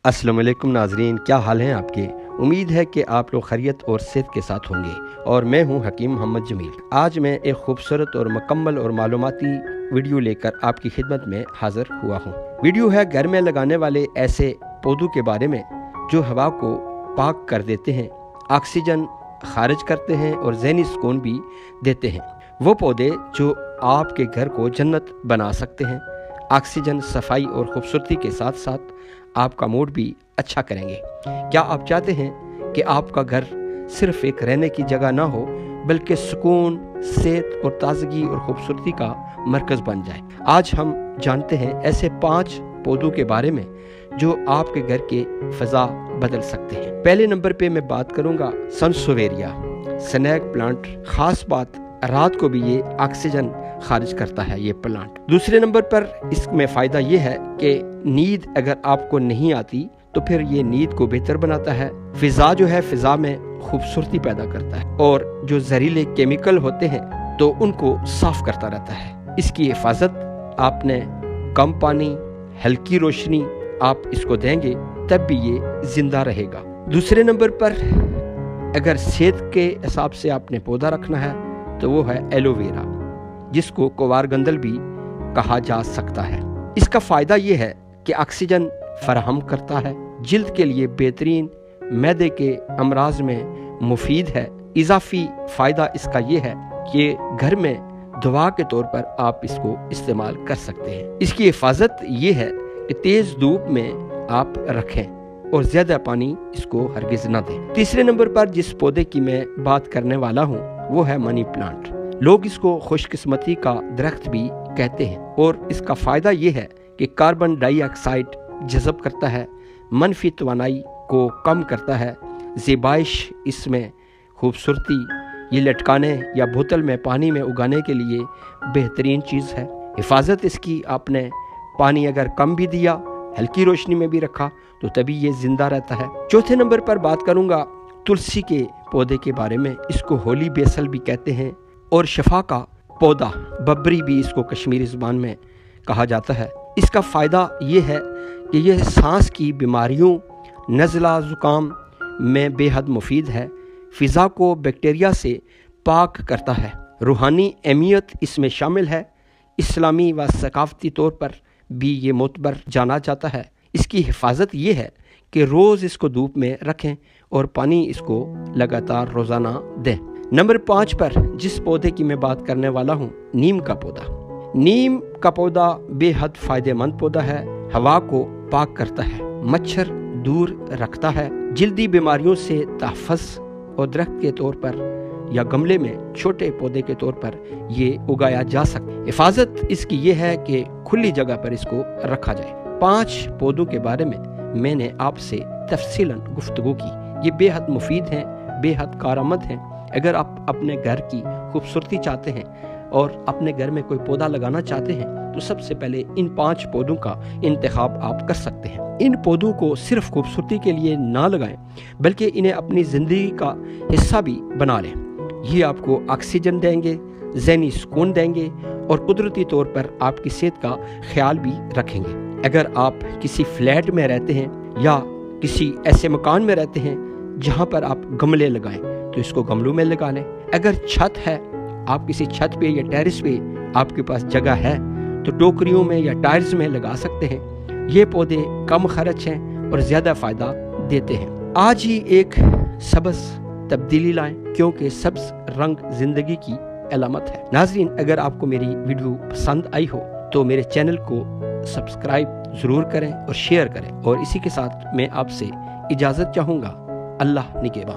अस्सलाम वालेकुम नाजरीन, क्या हाल हैं आपके। उम्मीद है कि आप लोग खैरियत और सेहत के साथ होंगे और मैं हूं हकीम मोहम्मद जमील। आज मैं एक खूबसूरत और मुकम्मल और मालूमाती वीडियो लेकर आपकी खिदमत में हाजिर हुआ हूं। वीडियो है घर में लगाने वाले ऐसे पौधों के बारे में जो हवा को पाक कर देते हैं, ऑक्सीजन खारिज करते हैं और ज़हनी सुकून भी देते हैं। वो पौधे जो आपके घर को जन्नत बना सकते हैं। ऑक्सीजन, सफाई और खूबसूरती के साथ साथ आपका मूड भी अच्छा करेंगे। क्या आप चाहते हैं कि आपका घर सिर्फ एक रहने की जगह ना हो बल्कि सुकून, सेहत और ताजगी और खूबसूरती का मरकज़ बन जाए। आज हम जानते हैं ऐसे 5 पौधों के बारे में जो आपके घर के फ़ज़ा बदल सकते हैं। पहले नंबर पे मैं बात करूंगा सनसोवेरिया, स्नैक प्लांट। खास बात, रात को भी ये ऑक्सीजन खारिज करता है ये प्लांट। दूसरे नंबर पर इसमें फ़ायदा ये है कि नींद अगर आपको नहीं आती तो फिर ये नींद को बेहतर बनाता है। फ़िज़ा जो है, फ़िज़ा में खूबसूरती पैदा करता है और जो जहरीले केमिकल होते हैं तो उनको साफ करता रहता है। इसकी हिफाजत आपने कम पानी, हल्की रोशनी आप इसको देंगे तब भी ये जिंदा रहेगा। दूसरे नंबर पर अगर सेहत के हिसाब से आपने पौधा रखना है तो वो है एलोवेरा, जिसको कोवार गंदल भी कहा जा सकता है। इसका फ़ायदा ये है कि ऑक्सीजन फराहम करता है, जिल्द के लिए बेहतरीन, मैदे के अमराज में मुफीद है। इजाफी फ़ायदा इसका ये है कि घर में दवा के तौर पर आप इसको इस्तेमाल कर सकते हैं। इसकी हिफाजत ये है कि तेज़ धूप में आप रखें और ज़्यादा पानी इसको हरगिज़ न दें। तीसरे नंबर पर जिस पौधे की मैं बात करने वाला हूँ वो है मनी प्लांट। लोग इसको खुशकिस्मती का दरख्त भी कहते हैं और इसका फ़ायदा ये है कि कार्बन डाइऑक्साइड जज़ब करता है, मनफी तवानाई को कम करता है, ज़ेबाइश इसमें खूबसूरती, ये लटकाने या बोतल में पानी में उगाने के लिए बेहतरीन चीज़ है। हिफाजत इसकी, आपने पानी अगर कम भी दिया, हल्की रोशनी में भी रखा तो तभी ये ज़िंदा रहता है। चौथे नंबर पर बात करूँगा तुलसी के पौधे के बारे में। इसको होली बेसल भी कहते हैं और शफा का पौधा, बबरी भी इसको कश्मीरी ज़ुबान में कहा जाता है। इसका फ़ायदा ये है कि यह सांस की बीमारियों, नज़ला, ज़ुकाम में बेहद मुफीद है। फ़िज़ा को बैक्टीरिया से पाक करता है। रूहानी अहमियत इसमें शामिल है। इस्लामी व सकाफ़ती तौर पर भी ये मोतबर जाना जाता है। इसकी हिफाजत ये है कि रोज़ इसको धूप में रखें और पानी इसको लगातार रोज़ाना दें। नंबर 5 पर जिस पौधे की मैं बात करने वाला हूँ, नीम का पौधा। नीम का पौधा बेहद फ़ायदेमंद पौधा है। हवा को पाक करता है, मच्छर दूर रखता है, जल्दी बीमारियों से तहफ़्फ़ुज़ और दरख्त के तौर पर या गमले में छोटे पौधे के तौर पर ये उगाया जा सकता है। हिफाजत इसकी ये है कि खुली जगह पर इसको रखा जाए। 5 पौधों के बारे में मैंने आपसे तफसीलन गुफ्तगू की। ये बेहद मुफीद हैं, बेहद कारआमद हैं। अगर आप अपने घर की खूबसूरती चाहते हैं और अपने घर में कोई पौधा लगाना चाहते हैं तो सबसे पहले इन 5 पौधों का इंतखाब आप कर सकते हैं। इन पौधों को सिर्फ खूबसूरती के लिए ना लगाएं बल्कि इन्हें अपनी ज़िंदगी का हिस्सा भी बना लें। ये आपको ऑक्सीजन देंगे, ज़हनी सुकून देंगे और कुदरती तौर पर आपकी सेहत का ख्याल भी रखेंगे। अगर आप किसी फ्लैट में रहते हैं या किसी ऐसे मकान में रहते हैं जहाँ पर आप गमले लगाएं तो इसको गमलों में लगा लें। अगर छत है, आप किसी छत पे या टेरेस पे आपके पास जगह है तो टोकरियों में या टायर्स में लगा सकते हैं। ये पौधे कम खर्च हैं और ज़्यादा फ़ायदा देते हैं। आज ही एक सब्ज़ तब्दीली लाएं क्योंकि सब्ज़ रंग ज़िंदगी की अलामत है। नाज़रीन, अगर आपको मेरी वीडियो पसंद आई हो तो मेरे चैनल को सब्सक्राइब ज़रूर करें और शेयर करें। और इसी के साथ मैं आपसे इजाज़त चाहूँगा। अल्लाह निगहबान।